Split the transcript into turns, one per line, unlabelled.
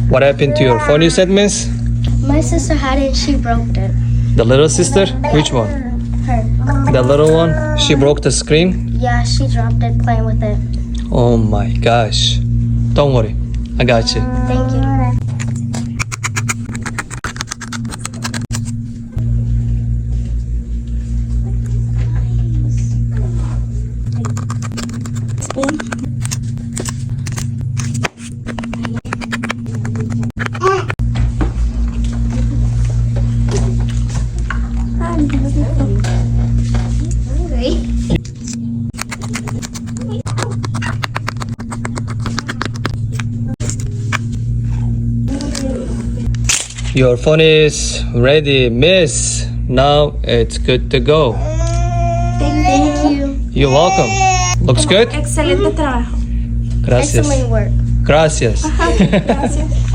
What happened to your phone, you said, miss?
My sister had it and she broke it.
The little sister? Which one?
Her.
The little one? She broke the screen?
Yeah, she dropped it playing with it.
Oh my gosh. Don't worry. I got you.
Thank you.
Your phone is ready, miss. Now it's good to go.
Thank you.
You're welcome. Looks good?
Excelente trabajo.
Gracias.
Excellent work.
Gracias.
Gracias.